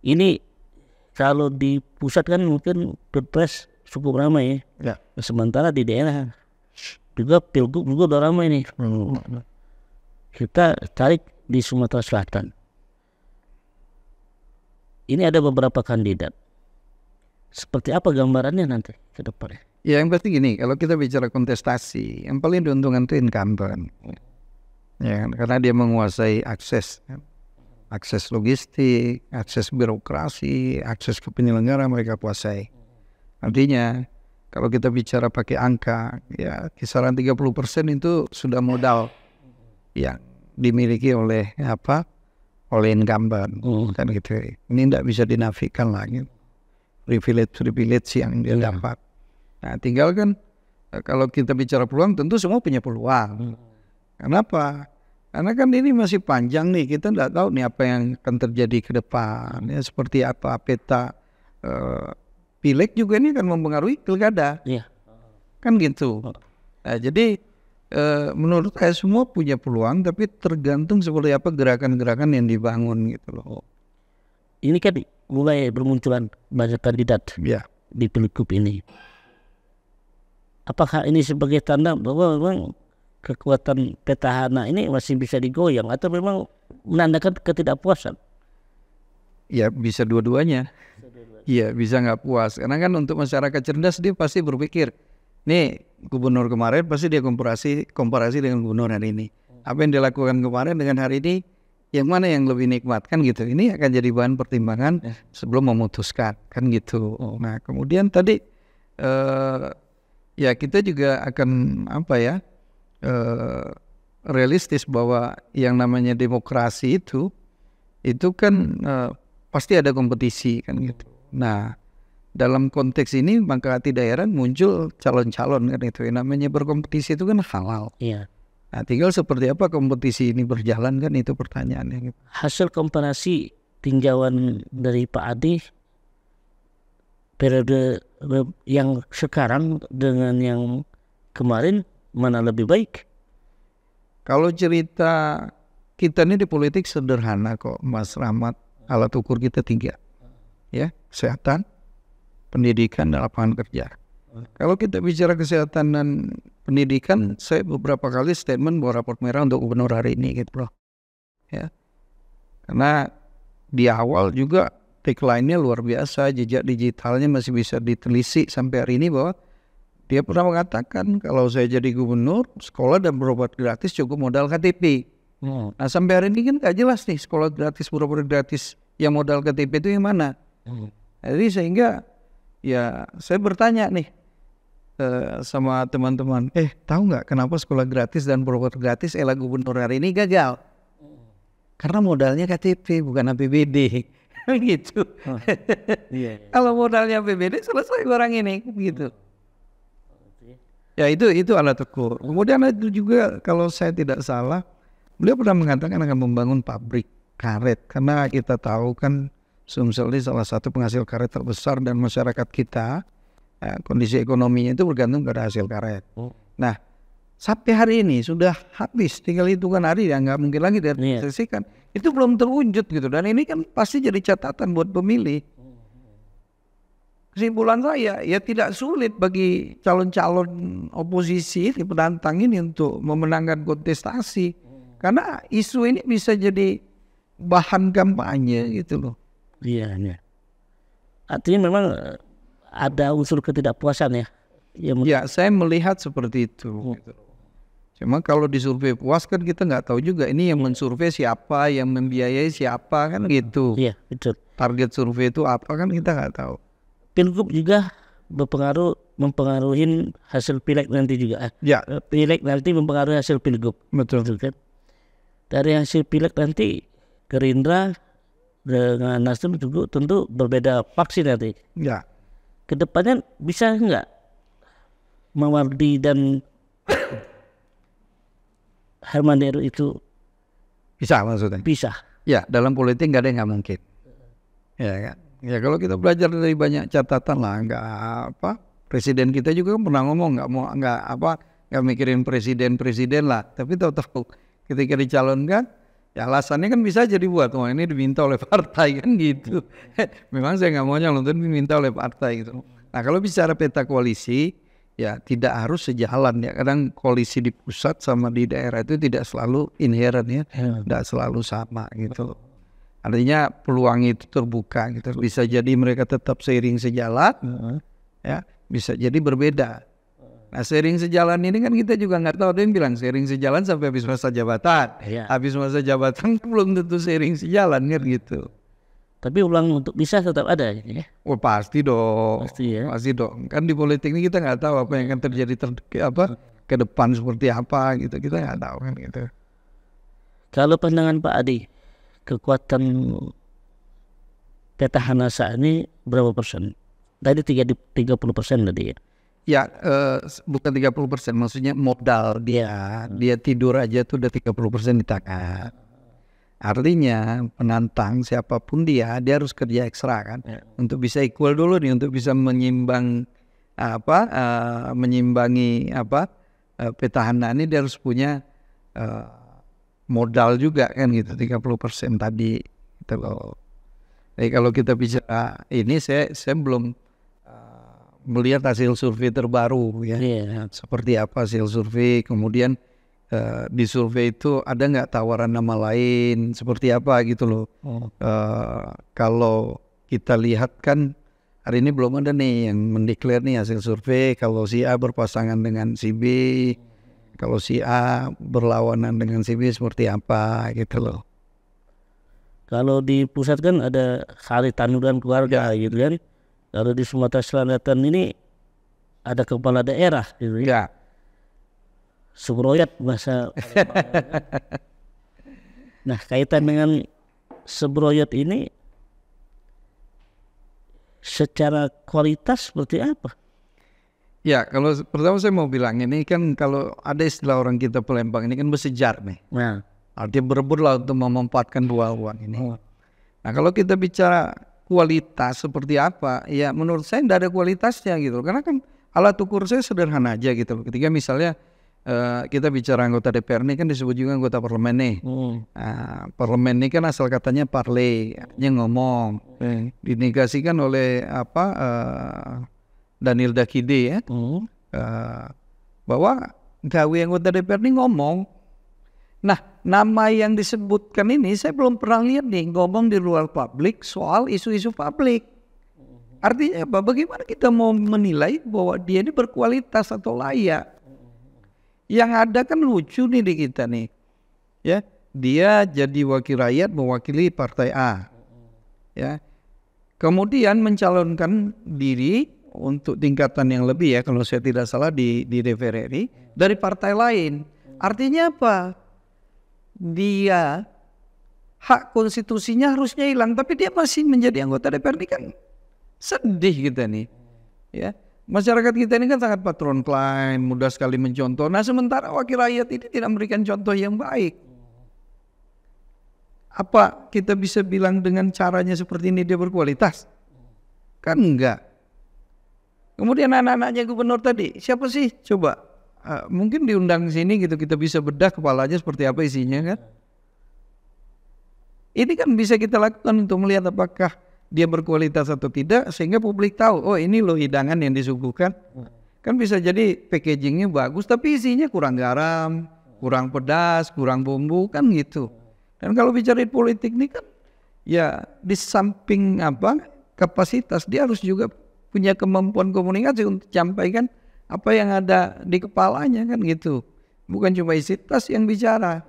Ini kalau di pusat kan mungkin pilpres cukup ramai ya. Ya. Sementara di daerah juga pilgub juga udah ramai nih. Kita tarik di Sumatera Selatan. Ini ada beberapa kandidat. Seperti apa gambarannya nanti ke depannya? Ya, yang pasti gini, kalau kita bicara kontestasi, yang paling diuntungkan itu incumbent. Ya, karena dia menguasai akses logistik, akses birokrasi, akses ke penyelenggara mereka kuasai. Artinya kalau kita bicara pakai angka, ya kisaran 30% itu sudah modal yang dimiliki oleh oleh incumbent. Kan gitu. Ini tidak bisa dinafikan lagi. Privilege yang dia dapat. Nah, tinggal kan kalau kita bicara peluang, tentu semua punya peluang. Kenapa? Karena kan ini masih panjang nih, kita tidak tahu nih apa yang akan terjadi ke depan, ya seperti apa peta pileg juga ini akan mempengaruhi pilkada, kan gitu. Nah, jadi menurut saya semua punya peluang, tapi tergantung seperti apa gerakan-gerakan yang dibangun gitu loh. Ini kan mulai bermunculan banyak kandidat di pilgub ini. Apakah ini sebagai tanda bahwa memang kekuatan petahana ini masih bisa digoyang atau memang menandakan ketidakpuasan? Ya bisa dua-duanya. Iya bisa nggak puas. Karena kan untuk masyarakat cerdas dia pasti berpikir, nih gubernur kemarin pasti dia komparasi dengan gubernur hari ini. Apa yang dilakukan kemarin dengan hari ini, yang mana yang lebih nikmat kan gitu. Ini akan jadi bahan pertimbangan sebelum memutuskan kan gitu. Nah kemudian tadi ya kita juga akan realistis bahwa yang namanya demokrasi itu kan pasti ada kompetisi kan gitu. Nah dalam konteks ini maka tidak heran muncul calon-calon kan itu. Yang namanya berkompetisi itu kan halal. Iya. Nah tinggal seperti apa kompetisi ini berjalan kan itu pertanyaannya. Gitu. Hasil komparasi tinjauan dari Pak Adi periode yang sekarang dengan yang kemarin mana lebih baik? Kalau cerita kita ini di politik sederhana kok Mas Rahmat, alat ukur kita 3 ya, kesehatan, pendidikan, dan lapangan kerja. Kalau kita bicara kesehatan dan pendidikan, saya beberapa kali statement bahwa raport merah untuk gubernur hari ini gitu loh ya, karena di awal juga tagline-nya luar biasa, jejak digitalnya masih bisa ditelisik sampai hari ini bahwa dia pernah mengatakan kalau saya jadi gubernur, sekolah dan berobat gratis cukup modal KTP. Nah sampai hari ini kan gak jelas nih sekolah gratis, berobat gratis yang modal KTP itu yang mana. Jadi sehingga ya saya bertanya nih sama teman-teman, tahu nggak kenapa sekolah gratis dan berobat gratis era gubernur hari ini gagal? Karena modalnya KTP bukan APBD. Gitu. Kalau modalnya APBD selesai orang ini gitu. Ya itu alat ukur. Kemudian itu juga kalau saya tidak salah, beliau pernah mengatakan akan membangun pabrik karet. Karena kita tahu kan Sumsel ini salah satu penghasil karet terbesar dan masyarakat kita kondisi ekonominya itu bergantung pada hasil karet. Nah sampai hari ini sudah habis, tinggal hitungan hari ya nggak mungkin lagi direalisasikan. Itu belum terwujud gitu dan ini kan pasti jadi catatan buat pemilih. Kesimpulan saya, ya tidak sulit bagi calon-calon oposisi di penantang ini untuk memenangkan kontestasi. Karena isu ini bisa jadi bahan kampanye gitu loh. Iya. Artinya memang ada unsur ketidakpuasan ya? Ya, saya melihat seperti itu. Gitu. Cuma kalau disurvei puas kan kita nggak tahu juga ini yang mensurvei siapa, yang membiayai siapa kan gitu. Iya, betul. Target survei itu apa kan kita nggak tahu. Pilgub juga mempengaruhi hasil pileg nanti juga. Ya. Pileg nanti mempengaruhi hasil pilgub. Betul kan? Dari hasil pileg nanti Gerindra dengan Nasdem juga tentu berbeda faksi nanti. Ya. Kedepannya bisa nggak Mawardi dan Herman Deru itu bisa maksudnya? Bisa. Ya, dalam politik nggak ada yang nggak mungkin. Ya kan? Ya kalau kita belajar dari banyak catatan lah, presiden kita juga pernah ngomong nggak mikirin presiden lah, tapi tahu ketika dicalonkan Ya alasannya kan bisa jadi buat wah ini diminta oleh partai kan gitu. Memang saya nggak mau nyalonin diminta oleh partai gitu. Nah kalau bicara peta koalisi ya tidak harus sejalan ya. Kadang koalisi di pusat sama di daerah itu tidak selalu inherent ya, tidak selalu sama gitu. Artinya peluang itu terbuka gitu. Bisa jadi mereka tetap seiring sejalan, ya bisa jadi berbeda. Nah seiring sejalan ini kan kita juga nggak tahu. Ada yang bilang seiring sejalan sampai habis masa jabatan. Habis masa jabatan belum tentu seiring sejalan kan gitu. Tapi ulang untuk bisa tetap ada ya. Oh pasti dong. Pasti ya. Pasti dong. Kan di politik ini kita nggak tahu apa yang akan terjadi ke depan seperti apa gitu. Kita nggak tahu kan gitu. Kalau pandangan Pak Adi, kekuatan petahana saat ini berapa persen? Tadi 30% tadi ya. Ya bukan 30%, maksudnya modal dia tidur aja tuh udah 30% di tangan. Artinya penantang siapapun dia harus kerja ekstra kan untuk bisa equal dulu nih, untuk bisa menyimbangi petahana ini dia harus punya modal juga kan gitu 30% tadi gitu loh. Jadi kalau kita bicara ini saya belum melihat hasil survei terbaru ya, seperti apa hasil survei, kemudian di survei itu ada nggak tawaran nama lain, seperti apa gitu loh. Kalau kita lihat kan hari ini belum ada nih yang mendeklar nih hasil survei, kalau si A berpasangan dengan si B, kalau si A berlawanan dengan si B seperti apa gitu loh. Kalau di pusat kan ada Haritanuran keluarga gitu kan. Kalau di Sumatera Selatan ini ada kepala daerah gitu ya. Subroyat bahasa. Nah kaitan dengan Subroyat ini secara kualitas seperti apa? Ya kalau pertama saya mau bilang ini kan kalau ada istilah orang kita Palembang ini kan bersejar nih. Artinya berebut lah untuk memanfaatkan dua uang ini. Nah kalau kita bicara kualitas seperti apa, ya menurut saya tidak ada kualitasnya gitu. Karena kan alat ukur saya sederhana aja gitu. Ketika misalnya kita bicara anggota DPR ini kan disebut juga anggota parlemen nih. Parlemen ini kan asal katanya parley, artinya ngomong. Dinegasikan oleh Daniel Dakide ya, bahwa gawe anggota DPR ini ngomong. Nah, nama yang disebutkan ini saya belum pernah lihat nih ngomong di luar publik soal isu-isu publik. Artinya apa? Bagaimana kita mau menilai bahwa dia ini berkualitas atau layak? Yang ada kan lucu nih di kita nih, ya dia jadi wakil rakyat mewakili partai A, ya kemudian mencalonkan diri untuk tingkatan yang lebih ya kalau saya tidak salah di DPR RI dari partai lain. Artinya apa? Dia hak konstitusinya harusnya hilang, tapi dia masih menjadi anggota DPR ini kan sedih kita nih, ya. Masyarakat kita ini kan sangat patron klaim, mudah sekali mencontoh. Nah sementara wakil rakyat ini tidak memberikan contoh yang baik. Apa kita bisa bilang dengan caranya seperti ini dia berkualitas? Kan enggak. Kemudian anak-anaknya gubernur tadi, siapa sih? Coba. Mungkin diundang sini gitu kita bisa bedah kepalanya seperti apa isinya kan. Ini kan bisa kita lakukan untuk melihat apakah dia berkualitas atau tidak sehingga publik tahu oh ini loh hidangan yang disuguhkan. Kan bisa jadi packagingnya bagus tapi isinya kurang garam, kurang pedas, kurang bumbu kan gitu. Dan kalau bicara politik ini kan ya di samping kapasitas dia harus juga punya kemampuan komunikasi untuk sampaikan apa yang ada di kepalanya kan gitu. Bukan cuma isi tas yang bicara.